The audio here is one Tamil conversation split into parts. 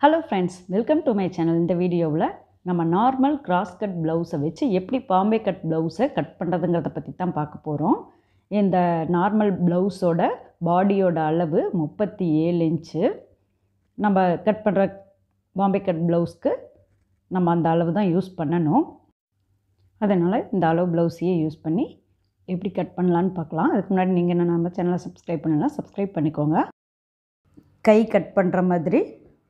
Hello friends, welcome to my channel. இந்த வீடியோவில் நம்ம நார்மல் கிராஸ் கட் ப்ளவுஸை வச்சு எப்படி பாம்பே கட் ப்ளவுஸை கட் பண்ணுறதுங்கிறத பற்றி தான் பார்க்க போகிறோம். இந்த நார்மல் ப்ளவுஸோட பாடியோட அளவு 37 இன்ச்சு. நம்ம கட் பண்ணுற பாம்பே கட் ப்ளவுஸ்க்கு நம்ம அந்த அளவு தான் யூஸ் பண்ணணும். அதனால் இந்த அளவு ப்ளவுஸையே யூஸ் பண்ணி எப்படி கட் பண்ணலான்னு பார்க்கலாம். அதுக்கு முன்னாடி நீங்கள் என்ன நம்ம சேனலை சப்ஸ்கிரைப் பண்ணலாம், சப்ஸ்கிரைப் பண்ணிக்கோங்க. கை கட் பண்ணுற மாதிரி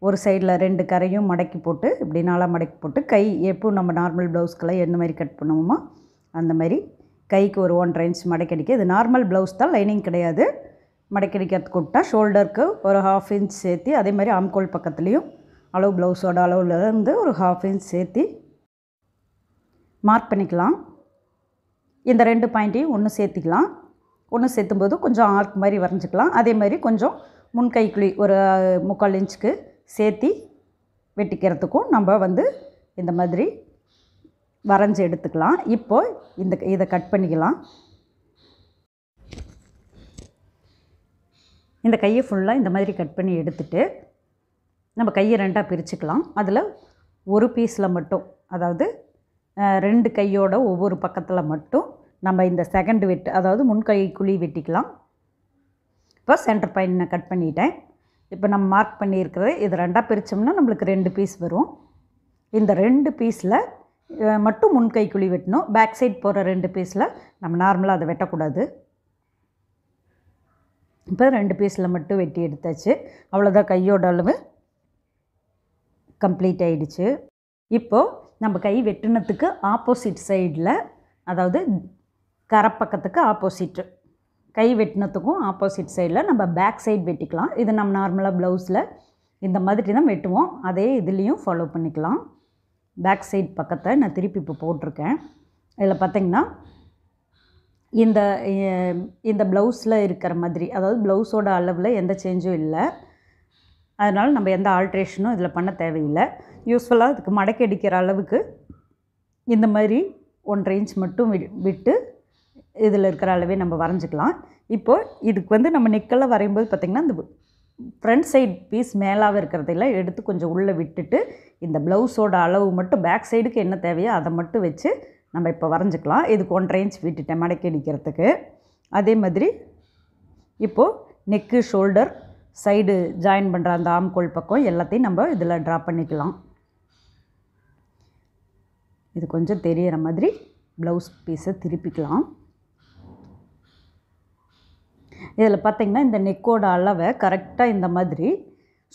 ஒரு சைடில் 2 கரையும் மடக்கி போட்டு இப்படி நாளாக மடக்கி போட்டு கை எப்போ நம்ம நார்மல் ப்ளவுஸ்க்கெல்லாம் எந்த மாதிரி கட் பண்ணுவோமோ அந்த மாதிரி கைக்கு ஒரு 1.5 இன்ச் மடக்கடிக்க. இது நார்மல் ப்ளவுஸ் தான், லைனிங் கிடையாது. மடக்கடிக்கிறதுக்கு விட்டால் ஷோல்டருக்கு ஒரு 1/2 இன்ச் சேர்த்து, அதே மாதிரி ஆம்கோல் பக்கத்துலேயும் அளவு ப்ளவுஸோட அளவுலேருந்து ஒரு 1/2 இன்ச் சேர்த்து மார்க் பண்ணிக்கலாம். இந்த 2 பாயிண்ட்டையும் ஒன்று சேர்த்திக்கலாம். ஒன்று சேர்த்தும்போது கொஞ்சம் ஆர்க் மாதிரி வரைஞ்சிக்கலாம். அதே மாதிரி கொஞ்சம் முன்கைக்குழி ஒரு 3/4 இன்ச்சுக்கு சேர்த்தி வெட்டிக்கிறதுக்கும் நம்ம இந்த மாதிரி வரைஞ்சி எடுத்துக்கலாம். இப்போது இதை கட் பண்ணிக்கலாம். இந்த கையை ஃபுல்லாக இந்த மாதிரி கட் பண்ணி எடுத்துட்டு நம்ம கையை 2ஆக பிரிச்சுக்கலாம். அதில் ஒரு பீஸில் மட்டும், அதாவது 2 கையோட ஒவ்வொரு பக்கத்தில் மட்டும் நம்ம இந்த செகண்ட் வெட்டு, அதாவது முன்கை குழி வெட்டிக்கலாம். இப்போ சென்டர் பாயிண்ட் நான் கட் பண்ணிட்டேன். இப்போ நம்ம மார்க் பண்ணியிருக்கிறது இது 2ஆக பிரித்தோம்னா நம்மளுக்கு 2 பீஸ் வரும். இந்த 2 பீஸில் மட்டும் முன்கை குழி வெட்டணும். பேக் சைட் போகிற 2 பீஸில் நம்ம நார்மலாக அதை வெட்டக்கூடாது. இப்போ 2 பீஸில் மட்டும் வெட்டி எடுத்தாச்சு. அவ்வளோதான், கையோட அளவு கம்ப்ளீட் ஆகிடுச்சு. இப்போது நம்ம கை வெட்டினத்துக்கு ஆப்போசிட் சைடில், அதாவது கரப்பக்கத்துக்கு ஆப்போசிட்டு, கை வெட்டினத்துக்கும் ஆப்போசிட் சைடில் நம்ம பேக் சைடு வெட்டிக்கலாம். இது நம்ம நார்மலாக ப்ளவுஸில் இந்த மாதிரி தான் வெட்டுவோம். அதே இதுலேயும் ஃபாலோ பண்ணிக்கலாம். பேக் சைட் பக்கத்தை நான் திருப்பி இப்போ போட்டிருக்கேன். இதில் பார்த்திங்கன்னா இந்த ப்ளவுஸில் இருக்கிற மாதிரி, அதாவது ப்ளவுஸோட அளவில் எந்த சேஞ்சும் இல்லை. அதனால் நம்ம எந்த ஆல்ட்ரேஷனும் இதில் பண்ண தேவையில்லை. யூஸ்ஃபுல்லாக இதுக்கு மடக்கி அடிக்கிற அளவுக்கு இந்த மாதிரி 1.5 இன்ச் மட்டும் விட்டு இதில் இருக்கிற அளவே நம்ம வரைஞ்சிக்கலாம். இப்போது இதுக்கு நம்ம நெக்கெல்லாம் வரையும்போது பார்த்திங்கன்னா இந்த ஃப்ரண்ட் சைட் பீஸ் மேலாக இருக்கிறதெல்லாம் எடுத்து கொஞ்சம் உள்ளே விட்டுட்டு இந்த ப்ளவுஸோட அளவு மட்டும் பேக் சைடுக்கு என்ன தேவையோ அதை மட்டும் வச்சு நம்ம இப்போ வரைஞ்சிக்கலாம். இதுக்கு 1.5 இன்ச் விட்டுட்டேன் மடக்கி அடிக்கிறதுக்கு. அதே மாதிரி இப்போது நெக்கு, ஷோல்டர், சைடு ஜாயின் பண்ணுற அந்த ஆம்கோல் பக்கம் எல்லாத்தையும் நம்ம இதில் ட்ரா பண்ணிக்கலாம். இது கொஞ்சம் தெரிகிற மாதிரி ப்ளவுஸ் பீஸை திருப்பிக்கலாம். இதில் பார்த்திங்கன்னா இந்த நெக்கோட அளவை கரெக்டாக இந்த மாதிரி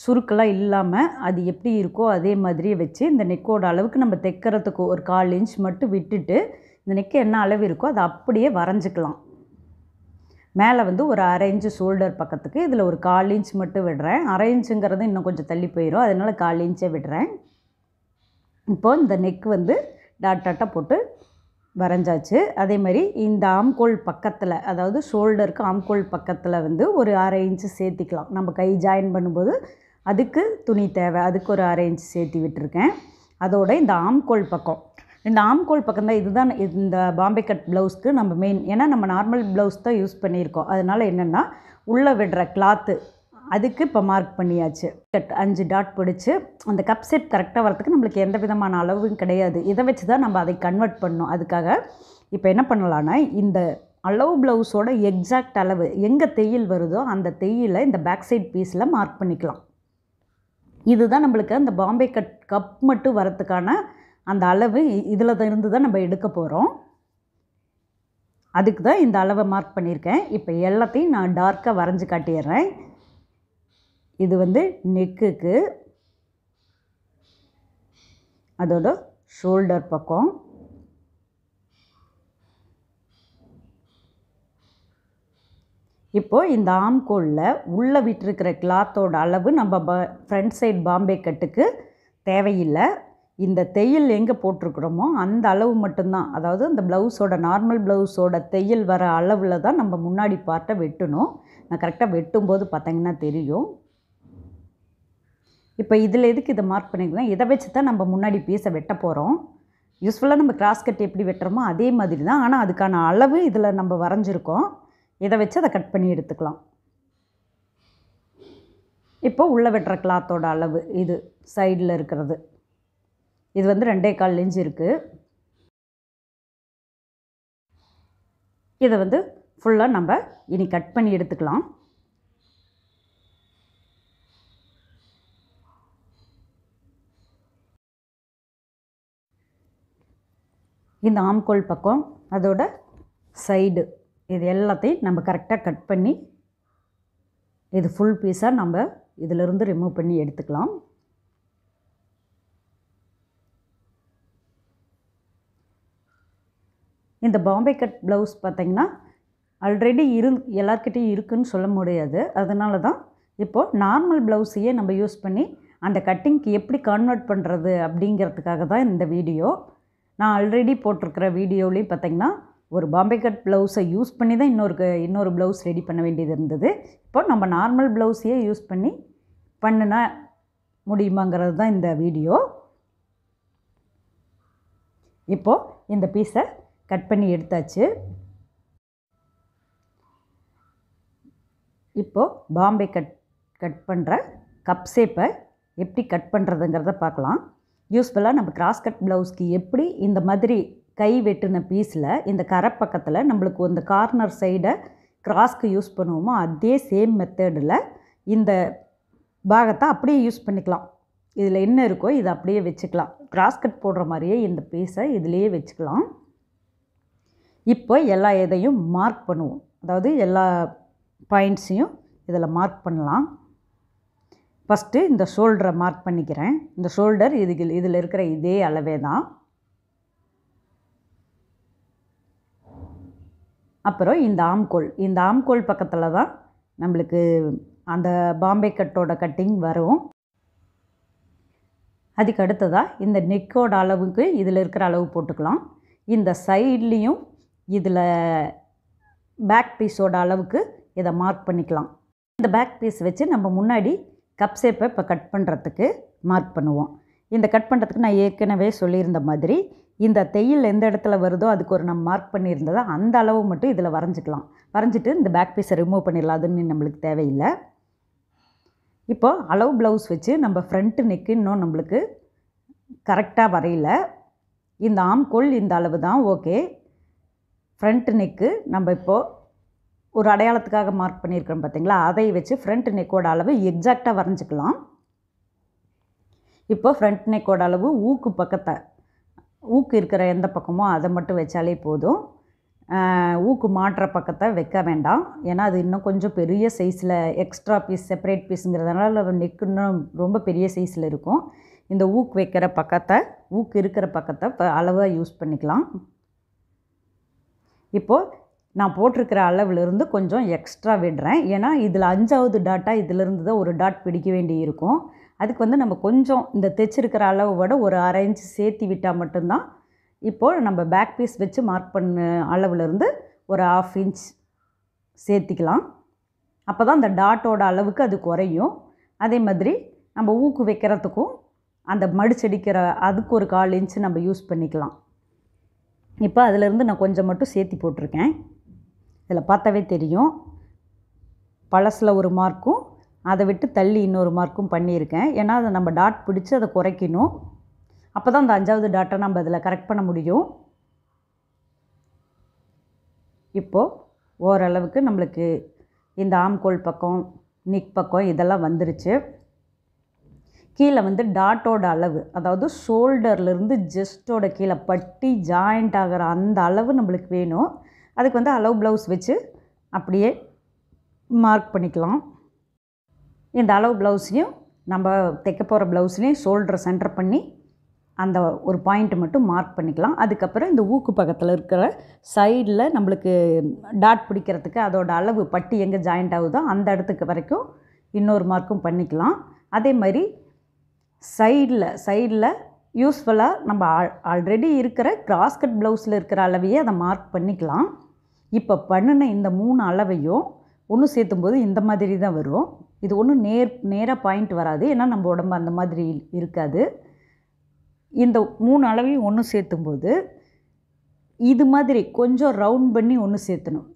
சுருக்கெல்லாம் இல்லாமல் அது எப்படி இருக்கோ அதே மாதிரியே வச்சு இந்த நெக்கோட அளவுக்கு நம்ம தைக்கிறதுக்கு ஒரு 1/4 இன்ச் மட்டும் விட்டுட்டு இந்த நெக்கு என்ன அளவு இருக்கோ அதை அப்படியே வரைஞ்சிக்கலாம். மேலே ஒரு 1/2 இன்ச்சு ஷோல்டர் பக்கத்துக்கு இதில் ஒரு 1/4 இன்ச் மட்டும் விடுறேன். 1/2 இன்ச்சுங்கிறது இன்னும் கொஞ்சம் தள்ளி போயிடும், அதனால் 1/4 இன்ச்சே விடுறேன். இப்போது இந்த நெக்கு டாட் டாட்டாக போட்டு வரைஞ்சாச்சு. அதே மாதிரி இந்த ஆம்கோல் பக்கத்தில், அதாவது ஷோல்டருக்கு ஆம்கோல் பக்கத்தில் ஒரு 1/2 இன்ச்சு சேர்த்திக்கலாம். நம்ம கை ஜாயின் பண்ணும்போது அதுக்கு துணி தேவை, அதுக்கு ஒரு 1/2 இன்ச்சு சேர்த்தி விட்டுருக்கேன். அதோட இந்த ஆம்கோல் பக்கம், இந்த ஆம்கோல் பக்கம் தான் இதுதான் இந்த பாம்பே கட் ப்ளவுஸ்க்கு நம்ம மெயின். ஏன்னா நம்ம நார்மல் ப்ளவுஸ் தான் யூஸ் பண்ணியிருக்கோம். அதனால் என்னென்னா உள்ளே விடுற கிளாத்து அதுக்கு இப்போ மார்க் பண்ணியாச்சு. 5 டாட் பிடிச்சி அந்த கப் செட் கரெக்டாக வரத்துக்கு நம்மளுக்கு எந்த விதமான அளவும் கிடையாது. இதை வச்சு தான் நம்ம அதை கன்வெர்ட் பண்ணணும். அதுக்காக இப்போ என்ன பண்ணலான்னா இந்த அளவு ப்ளவுஸோட எக்ஸாக்ட் அளவு எங்கே தையல் வருதோ அந்த தையலை இந்த பேக் சைட் பீஸில் மார்க் பண்ணிக்கலாம். இதுதான் நம்மளுக்கு அந்த பாம்பே கட் கப் மட்டும் வரத்துக்கான அந்த அளவு இதில் இருந்து தான் நம்ம எடுக்க போகிறோம். அதுக்கு தான் இந்த அளவை மார்க் பண்ணியிருக்கேன். இப்போ எல்லாத்தையும் நான் டார்க்காக வரைஞ்சி காட்டிடுறேன். இது நெக்குக்கு, அதோட ஷோல்டர் பக்கம், இப்போது இந்த ஆம்கோலில் உள்ளே விட்டுருக்கிற கிளாத்தோட அளவு நம்ம ஃப்ரண்ட் சைட் பாம்பே கட்டுக்கு தேவையில்லை. இந்த தையல் எங்கே போட்டிருக்கிறோமோ அந்த அளவு மட்டும்தான், அதாவது அந்த ப்ளவுஸோட நார்மல் ப்ளவுஸோட தையல் வர அளவில் தான் நம்ம முன்னாடி பார்ட்டை வெட்டணும். நான் கரெக்டாக வெட்டும்போது பார்த்திங்கன்னா தெரியும். இப்போ இதில் எதுக்கு இதை மார்க் பண்ணிக்கலாம், இதை வச்சு தான் நம்ம முன்னாடி பீஸை வெட்ட போகிறோம். யூஸ்ஃபுல்லாக நம்ம கிராஸ் கட் எப்படி வெட்டுறோமோ அதே மாதிரி தான், ஆனால் அதுக்கான அளவு இதில் நம்ம வரைஞ்சிருக்கோம். இதை வச்சு அதை கட் பண்ணி எடுத்துக்கலாம். இப்போ உள்ளே வெட்டுற கிளாத்தோட அளவு இது சைடில் இருக்கிறது, இது வந்து 2.25 இன்ச் இருக்குது. இதை வந்து ஃபுல்லாக நம்ம இனி கட் பண்ணி எடுத்துக்கலாம். இந்த ஆம்கோல் பக்கம் அதோட சைடு இது எல்லாத்தையும் நம்ம கரெக்டாக கட் பண்ணி இது ஃபுல் பீஸாக நம்ம இதிலிருந்து ரிமூவ் பண்ணி எடுத்துக்கலாம். இந்த பாம்பே கட் ப்ளவுஸ் பார்த்திங்கன்னா ஆல்ரெடி எல்லார்கிட்டையும் இருக்குதுன்னு சொல்ல முடியாது. அதனால தான் இப்போது நார்மல் ப்ளவுஸையே நம்ம யூஸ் பண்ணி அந்த கட்டிங்க்கு எப்படி கன்வெர்ட் பண்ணுறது அப்படிங்கிறதுக்காக தான் இந்த வீடியோ. நான் ஆல்ரெடி போட்டிருக்கிற வீடியோலையும் பார்த்திங்கன்னா ஒரு பாம்பே கட் ப்ளவுஸை யூஸ் பண்ணி தான் இன்னொரு ப்ளவுஸ் ரெடி பண்ண வேண்டியது இருந்தது. இப்போ நம்ம நார்மல் ப்ளவுஸையே யூஸ் பண்ணி பண்ணினா முடியுமாங்கிறது தான் இந்த வீடியோ. இப்போது இந்த பீஸை கட் பண்ணி எடுத்தாச்சு. இப்போது பாம்பே கட் பண்ணுற கப் ஷேப்பை எப்படி கட் பண்ணுறதுங்கிறத பார்க்கலாம். யூஸ்ஃபுல்லாக நம்ம கிராஸ் கட் ப்ளவுஸ்க்கு எப்படி இந்த மாதிரி கை வெட்டின பீஸில் இந்த கரை பக்கத்தில் நம்மளுக்கு இந்த கார்னர் சைடை கிராஸ்க்கு யூஸ் பண்ணுவோமோ அதே சேம் மெத்தடில் இந்த பாகத்தை அப்படியே யூஸ் பண்ணிக்கலாம். இதில் என்ன இருக்கோ இதை அப்படியே வச்சுக்கலாம். கிராஸ் கட் போடுற மாதிரியே இந்த பீஸை இதிலேயே வச்சுக்கலாம். இப்போ எல்லா இதையும் மார்க் பண்ணுவோம், அதாவது எல்லா பாயிண்ட்ஸையும் இதில் மார்க் பண்ணலாம். ஃபஸ்ட்டு இந்த ஷோல்டரை மார்க் பண்ணிக்கிறேன். இந்த ஷோல்டர் இதில் இருக்கிற இதே அளவே தான். அப்புறம் இந்த ஆம்கோல் பக்கத்தில் தான் நம்மளுக்கு அந்த பாம்பே கட்டோட கட்டிங் வரும். அதுக்கு அடுத்ததாக இந்த நெக்கோட அளவுக்கு இதில் இருக்கிற அளவு போட்டுக்கலாம். இந்த சைட்லேயும் இதில் பேக் பீஸோட அளவுக்கு இதை மார்க் பண்ணிக்கலாம். இந்த பேக் பீஸ் வச்சு நம்ம முன்னாடி கப் ஷேப்பை இப்போ கட் பண்ணுறதுக்கு மார்க் பண்ணுவோம். இந்த கட் பண்ணுறதுக்கு நான் ஏற்கனவே சொல்லியிருந்த மாதிரி இந்த தையல் எந்த இடத்துல வருதோ அதுக்கு ஒரு நம்ம மார்க் பண்ணியிருந்ததோ அந்த அளவு மட்டும் இதில் வரைஞ்சிக்கலாம். வரைஞ்சிட்டு இந்த பேக் பீஸை ரிமூவ் பண்ணிடலாம், அதுன்னு நம்மளுக்கு தேவையில்லை. இப்போது அளவு ப்ளவுஸ் வச்சு நம்ம ஃப்ரண்ட்டு நெக்கு இன்னும் நம்மளுக்கு கரெக்டாக வரையில. இந்த ஆம்கோல் இந்த அளவு தான் ஓகே. ஃப்ரண்ட்டு நெக்கு நம்ம இப்போது ஒரு அடையாளத்துக்காக மார்க் பண்ணியிருக்கிறோம் பார்த்திங்களா, அதை வச்சு ஃப்ரண்ட் நெக்கோட அளவு எக்ஸாக்டாக வரைஞ்சிக்கலாம். இப்போ ஃப்ரண்ட் நெக்கோட அளவு ஊக்கு இருக்கிற எந்த பக்கமோ அதை மட்டும் வச்சாலே போதும். ஊக்கு மாட்டுற பக்கத்தை வைக்க வேண்டாம், ஏன்னா அது இன்னும் கொஞ்சம் பெரிய சைஸில் எக்ஸ்ட்ரா பீஸ் செப்பரேட் பீஸுங்கிறதுனால நெக்கு இன்னும் ரொம்ப பெரிய சைஸில் இருக்கும். இந்த ஊக்கு இருக்கிற பக்கத்தை இப்போ அளவாக யூஸ் பண்ணிக்கலாம். இப்போது நான் போட்டிருக்கிற அளவுலேருந்து கொஞ்சம் எக்ஸ்ட்ரா விடுறேன், ஏன்னா இதில் 5வது டாட்டாக இதிலிருந்து தான் ஒரு டாட் பிடிக்க வேண்டி இருக்கும். அதுக்கு வந்து நம்ம கொஞ்சம் இந்த தைச்சிருக்கிற அளவை விட ஒரு 1/2 இன்ச் சேர்த்தி விட்டால் மட்டும்தான் இப்போது நம்ம பேக் பீஸ் வச்சு மார்க் பண்ண அளவுலேருந்து ஒரு 1/2 இன்ச் சேர்த்திக்கலாம். அப்போ தான் அந்த டாட்டோட அளவுக்கு அது குறையும். அதே மாதிரி நம்ம ஊக்கு வைக்கிறதுக்கும் அந்த மடிச்சடிக்கிற அதுக்கு ஒரு 1/4 இன்ச் நம்ம யூஸ் பண்ணிக்கலாம். இப்போ அதிலேருந்து நான் கொஞ்சம் மட்டும் சேர்த்தி போட்டிருக்கேன். இதில் பார்த்தாவே தெரியும், பழசில் ஒரு மார்க்கும் அதை விட்டு தள்ளி இன்னொரு மார்க்கும் பண்ணியிருக்கேன். ஏன்னா அதை நம்ம டாட் பிடிச்சி அதை குறைக்கணும். அப்போ தான் அந்த 5வது டாட்டை நம்ம அதில் கரெக்ட் பண்ண முடியும். இப்போது ஓரளவுக்கு நம்மளுக்கு இந்த ஆம்கோல் பக்கம் நெக் பக்கம் இதெல்லாம் வந்துருச்சு. கீழே வந்து டாட்டோட அளவு, அதாவது ஷோல்டர்லேருந்து ஜஸ்ட்டோட கீழே பட்டி ஜாயிண்ட் ஆகிற அந்த அளவு நம்மளுக்கு வேணும். அதுக்கு வந்து அளவு ப்ளவுஸ் வச்சு அப்படியே மார்க் பண்ணிக்கலாம். இந்த அளவு ப்ளவுஸையும் நம்ம தைக்க போகிற ப்ளவுஸ்லேயும் ஷோல்டரை சென்டர் பண்ணி அந்த ஒரு பாயிண்ட் மட்டும் மார்க் பண்ணிக்கலாம். அதுக்கப்புறம் இந்த ஊக்கு பக்கத்தில் இருக்கிற சைடில் நம்மளுக்கு டாட் பிடிக்கிறதுக்கு அதோட அளவு பட்டி எங்கே ஜாயிண்ட் ஆகுதோ அந்த இடத்துக்கு வரைக்கும் இன்னொரு மார்க்கும் பண்ணிக்கலாம். அதே மாதிரி சைடில் யூஸ்ஃபுல்லாக நம்ம ஆல்ரெடி இருக்கிற கிராஸ் கட் ப்ளவுஸில் இருக்கிற அளவையே அதை மார்க் பண்ணிக்கலாம். இப்போ பண்ணின இந்த 3 அளவையும் ஒன்று சேர்த்தும்போது இந்த மாதிரி தான் வரும். இது ஒன்றும் நேராக பாயிண்ட் வராது, ஏன்னா நம்ம உடம்பு அந்த மாதிரி இருக்காது. இந்த 3 அளவையும் ஒன்று சேர்த்தும்போது இது மாதிரி கொஞ்சம் ரவுண்ட் பண்ணி ஒன்று சேர்த்தணும்.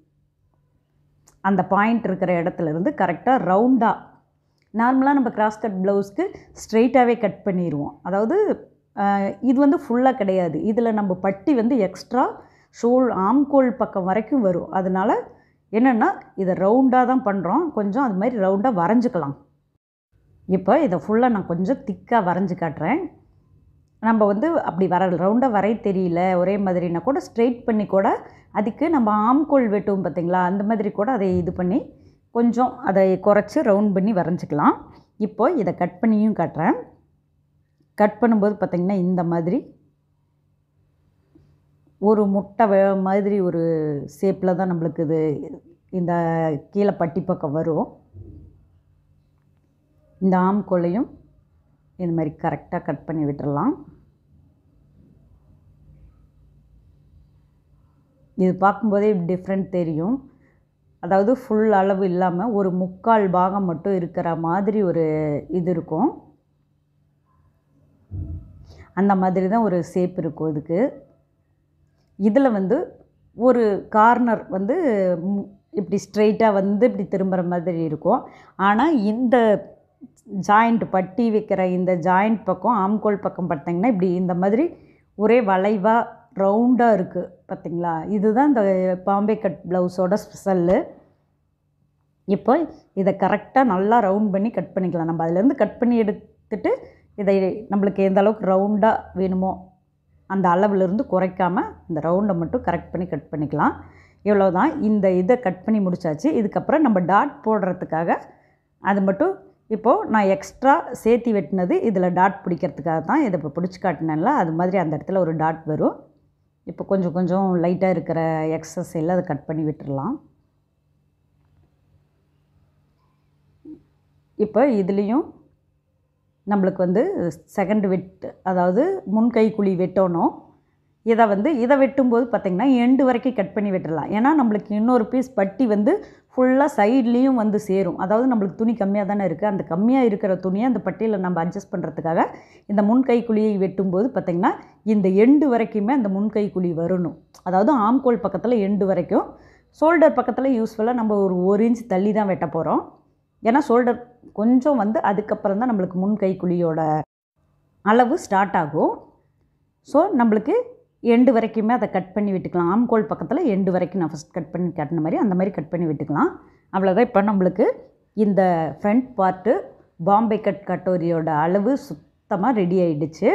அந்த பாயிண்ட் இருக்கிற இடத்துலேருந்து கரெக்டாக ரவுண்டாக நார்மலாக நம்ம கிராஸ் கட் ப்ளவுஸ்க்கு ஸ்ட்ரெயிட்டாகவே கட் பண்ணிடுவோம். அதாவது இது வந்து ஃபுல்லாக கிடையாது. இதில் நம்ம பட்டி வந்து எக்ஸ்ட்ரா ஆம்கோல் பக்கம் வரைக்கும் வரும். அதனால் என்னென்னா இதை ரவுண்டாக தான் பண்ணுறோம். கொஞ்சம் அது மாதிரி ரவுண்டாக வரைஞ்சிக்கலாம். இப்போ இதை ஃபுல்லாக நான் கொஞ்சம் திக்காக வரைஞ்சி காட்டுறேன். நம்ம வந்து அப்படி ரவுண்டாக வரைய தெரியல ஒரே மாதிரினா கூட ஸ்ட்ரெயிட் பண்ணி கூட அதுக்கு நம்ம ஆம்கோல் வெட்டுவோம் பார்த்திங்களா, அந்த மாதிரி கூட அதை இது பண்ணி கொஞ்சம் அதை குறைச்சி ரவுண்ட் பண்ணி வரைஞ்சிக்கலாம். இப்போ இதை கட் பண்ணியும் காட்டுறேன். கட் பண்ணும்போது பார்த்திங்கன்னா இந்த மாதிரி ஒரு முட்டை மாதிரி ஒரு ஷேப்பில் தான் நம்மளுக்கு இது இந்த கீழே பட்டி பக்கம் வரும். இந்த ஆம்கோலையும் இந்த மாதிரி கரெக்டாக கட் பண்ணி விட்டுடலாம். இது பார்க்கும்போதே டிஃப்ரெண்ட் தெரியும். அதாவது ஃபுல் அளவு இல்லாமல் ஒரு 3/4 பாகம் மட்டும் இருக்கிற மாதிரி ஒரு இது இருக்கும். அந்த மாதிரி தான் ஒரு ஷேப் இருக்கும் இதுக்கு. இதில் வந்து ஒரு கார்னர் வந்து இப்படி ஸ்ட்ரெயிட்டாக வந்து இப்படி திரும்புகிற மாதிரி இருக்கும். ஆனால் இந்த ஜாயிண்ட் பட்டி வைக்கிற இந்த ஜாயிண்ட் பக்கம் ஆம்கோல் பக்கம் பார்த்திங்கன்னா இப்படி இந்த மாதிரி ஒரே வளைவாக ரவுண்டாக இருக்குது பார்த்திங்களா. இதுதான் இந்த பாம்பே கட் ப்ளவுஸோட ஸ்பெஷல்லு. இப்போ இதை கரெக்டாக நல்லா ரவுண்ட் பண்ணி கட் பண்ணிக்கலாம். நம்ம அதிலேருந்து கட் பண்ணி எடுத்துட்டு இதை நம்மளுக்கு எந்த அளவுக்கு ரவுண்டாக வேணுமோ அந்த அளவுலேருந்து குறைக்காமல் இந்த ரவுண்டை மட்டும் கரெக்ட் பண்ணி கட் பண்ணிக்கலாம். இவ்வளோ தான். இந்த இதை கட் பண்ணி முடிச்சாச்சு. இதுக்கப்புறம் நம்ம டாட் போடுறதுக்காக அது மட்டும் இப்போது நான் எக்ஸ்ட்ரா சேர்த்தி வெட்டினது இதில் டாட் பிடிக்கிறதுக்காக தான் இதை இப்போ பிடிச்சி காட்டினேன்ல, அது மாதிரி அந்த இடத்துல ஒரு டாட் வரும். இப்போ கொஞ்சம் கொஞ்சம் லைட்டாக இருக்கிற எக்ஸஸ் எல்லாம் அதை கட் பண்ணி விட்டுடலாம். இப்போ இதுலேயும் நம்மளுக்கு வந்து செகண்ட் வெட்டு, அதாவது முன்கை குழி வெட்டணும். இதை வெட்டும்போது பார்த்திங்கன்னா எண்டு வரைக்கும் கட் பண்ணி வெட்டுடலாம். ஏன்னா நம்மளுக்கு இன்னொரு பீஸ் பட்டி வந்து ஃபுல்லாக சைட்லேயும் வந்து சேரும். அதாவது நம்மளுக்கு துணி கம்மியாக தானே இருக்குது. அந்த கம்மியாக இருக்கிற துணியை அந்த பட்டியில் நம்ம அட்ஜஸ்ட் பண்ணுறதுக்காக இந்த முன்கை குழியை வெட்டும்போது பார்த்திங்கன்னா இந்த எண்டு வரைக்குமே அந்த முன்கை குழி வரணும். அதாவது ஆம்கோல் பக்கத்தில் எண்டு வரைக்கும். ஷோல்டர் பக்கத்தில் யூஸ்ஃபுல்லாக நம்ம ஒரு 1 இன்ச் தள்ளி தான் வெட்ட போகிறோம். ஏன்னா ஷோல்டர் கொஞ்சம் வந்து அதுக்கப்புறம் தான் நம்மளுக்கு முன்கை குழியோட அளவு ஸ்டார்ட் ஆகும். ஸோ நம்மளுக்கு எண்டு வரைக்குமே அதை கட் பண்ணி விட்டுக்கலாம். ஆம்கோல் பக்கத்தில் எண்டு வரைக்கும் நான் ஃபஸ்ட் கட் பண்ணி காட்டின மாதிரி அந்த மாதிரி கட் பண்ணி விட்டுக்கலாம். அவ்வளோதான். இப்போ நம்மளுக்கு இந்த ஃப்ரண்ட் பார்ட்டு பாம்பே கட்டோரியோட அளவு சுத்தமாக ரெடி ஆகிடுச்சு.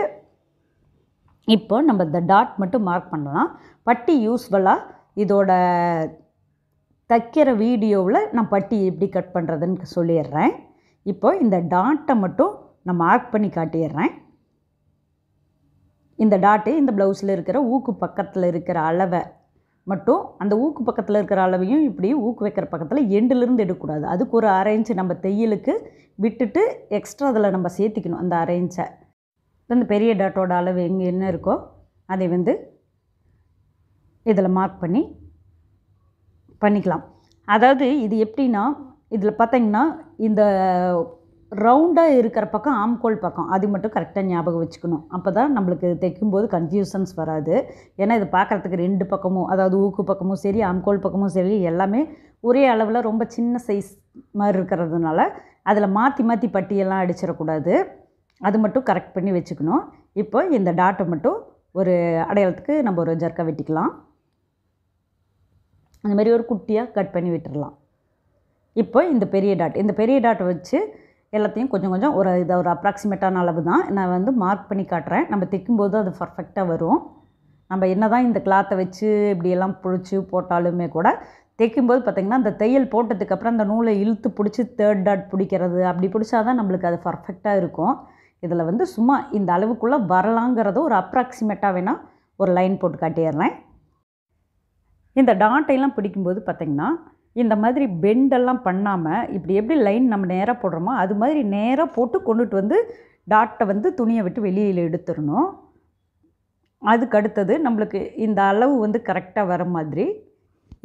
இப்போ நம்ம இந்த டாட் மட்டும் மார்க் பண்ணலாம். பட்டி யூஸ்ஃபுல்லாக இதோட தைக்கிற வீடியோவில் நான் பட்டி எப்படி கட் பண்ணுறதுன்னு சொல்லிடுறேன். இப்போ இந்த டாட்டை மட்டும் நான் மார்க் பண்ணி காட்டிடுறேன். இந்த டாட்டு இந்த ப்ளவுஸில் இருக்கிற ஊக்கு பக்கத்தில் இருக்கிற அளவை மட்டும், அந்த ஊக்கு பக்கத்தில் இருக்கிற அளவையும் இப்படி ஊக்கு வைக்கிற பக்கத்தில் எண்டுலேருந்து எடுக்கக்கூடாது. அதுக்கு ஒரு 1/2 இன்ச்சு நம்ம தையலுக்கு விட்டுட்டு எக்ஸ்ட்ரா அதில் நம்ம சேர்த்திக்கணும் அந்த 1/2 இன்ச்சை. இந்த பெரிய டாட்டோட அளவு எங்கே என்ன இருக்கோ அதை வந்து இதில் மார்க் பண்ணிக்கலாம். அதாவது இது எப்படின்னா, இதில் பார்த்திங்கன்னா இந்த ரவுண்டாக இருக்கிற பக்கம் ஆம்கோல் பக்கம் அது மட்டும் கரெக்டாக ஞாபகம் வச்சுக்கணும். அப்போ தான் நம்மளுக்கு தைக்கும்போது கன்ஃபியூஷன்ஸ் வராது. ஏன்னா இது பார்க்குறதுக்கு 2 பக்கமும், அதாவது ஊக்கு பக்கமும் சரி ஆம்கோல் பக்கமும் சரி எல்லாமே ஒரே அளவில் ரொம்ப சின்ன சைஸ் மாதிரி இருக்கிறதுனால அதில் மாற்றி மாற்றி பட்டியெல்லாம் அடிச்சிடக்கூடாது. அது மட்டும் கரெக்ட் பண்ணி வச்சுக்கணும். இப்போ இந்த டாட்டை மட்டும் ஒரு அடையாளத்துக்கு நம்ம ஒரு ஜர்க்கா வெட்டிக்கலாம். அந்த மாதிரி ஒரு குட்டியாக கட் பண்ணி விட்டுடலாம். இப்போ இந்த பெரிய டாட்டை வச்சு எல்லாத்தையும் கொஞ்சம் கொஞ்சம் இதை ஒரு அப்ராக்சிமேட்டான அளவு தான் நான் வந்து மார்க் பண்ணி காட்டுறேன். நம்ம தைக்கும்போது அது பர்ஃபெக்டாக வரும். நம்ம என்ன தான் இந்த கிளாத்தை வச்சு இப்படியெல்லாம் பிடிச்சி போட்டாலுமே கூட தைக்கும்போது பார்த்திங்கன்னா அந்த தையல் போட்டதுக்கப்புறம் அந்த நூலை இழுத்து பிடிச்சி 3rd டாட் பிடிக்கிறது அப்படி பிடிச்சா தான் நம்மளுக்கு அது பர்ஃபெக்டாக இருக்கும். இதில் வந்து சும்மா இந்த அளவுக்குள்ளே வரலாங்கிறத ஒரு அப்ராக்சிமேட்டாக வேணால் ஒரு லைன் போட்டு காட்டிடுறேன். இந்த டாட்டையெல்லாம் பிடிக்கும்போது பார்த்திங்கன்னா இந்த மாதிரி பெண்டெல்லாம் பண்ணாமல் இப்படி எப்படி லைன் நம்ம நேராக போடுறோமோ அது மாதிரி நேராக போட்டு கொண்டுட்டு வந்து டாட்டை வந்து துணியை விட்டு வெளியில் எடுத்துடணும். அதுக்கு அடுத்தது நம்மளுக்கு இந்த அளவு வந்து கரெக்டாக வர மாதிரி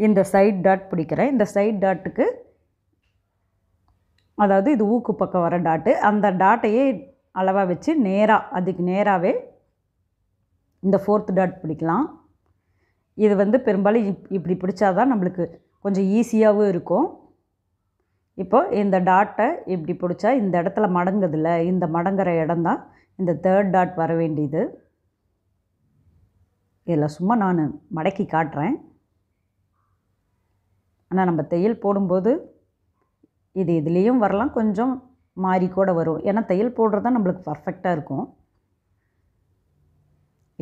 இந்த சைட் டாட் பிடிக்கிறேன். இந்த சைட் டாட்டுக்கு, அதாவது இது ஊக்கு பக்கம் வர டாட்டு, அந்த டாட்டையே அளவாக வச்சு அதுக்கு நேராகவே இந்த 4th டாட் பிடிக்கலாம். இது வந்து பெரும்பாலும் இப்படி பிடிச்சாதான் நம்மளுக்கு கொஞ்சம் ஈஸியாகவும் இருக்கும். இப்போது இந்த டாட்டை இப்படி பிடிச்சா இந்த இடத்துல மடங்குதில்ல, இந்த மடங்குற இடம் தான் இந்த 3rd டாட் வர வேண்டியது. இதில் சும்மா நான் மடக்கி காட்டுறேன். ஆனால் நம்ம தையல் போடும்போது இது இதுலேயும் வரலாம், கொஞ்சம் மாறி கூட வரும். ஏன்னா தையல் போடுறது தான் நம்மளுக்கு பர்ஃபெக்டாக இருக்கும்.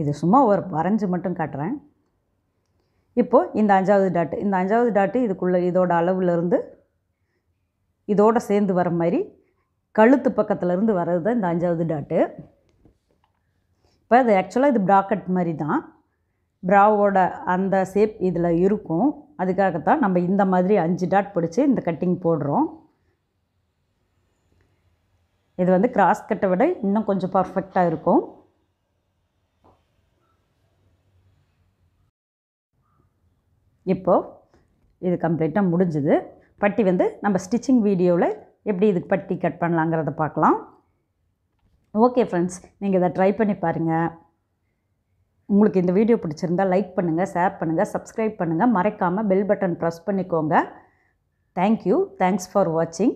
இது சும்மா ஒரு வரைஞ்சி மட்டும் காட்டுறேன். இப்போது இந்த 5வது டாட்டு, இந்த 5வது டாட்டு இதுக்குள்ளே இதோட அளவுலேருந்து இதோடு சேர்ந்து வர மாதிரி கழுத்து பக்கத்துலேருந்து வர்றது தான் இந்த 5வது டாட்டு. இப்போ அது ஆக்சுவலாக இது ப்ராக்கெட் மாதிரி தான், ப்ராவோட அந்த ஷேப் இதில் இருக்கும். அதுக்காகத்தான் நம்ம இந்த மாதிரி 5 டாட் பிடிச்சி இந்த கட்டிங் போடுறோம். இது வந்து கிராஸ் கட்டை விட இன்னும் கொஞ்சம் பர்ஃபெக்டாக இருக்கும். இப்போது இது கம்ப்ளீட்டாக முடிஞ்சுது. பட்டி வந்து நம்ம ஸ்டிச்சிங் வீடியோவில் எப்படி இதுக்கு பட்டி கட் பண்ணலாங்கிறத பார்க்கலாம். ஓகே ஃப்ரெண்ட்ஸ், நீங்கள் இதை ட்ரை பண்ணி பாருங்கள். உங்களுக்கு இந்த வீடியோ பிடிச்சிருந்தால் லைக் பண்ணுங்கள், ஷேர் பண்ணுங்கள், சப்ஸ்கிரைப் பண்ணுங்கள். மறக்காமல் பெல் பட்டன் ப்ரெஸ் பண்ணிக்கோங்க. தேங்க்யூ. தேங்க்ஸ் ஃபார் வாட்சிங்.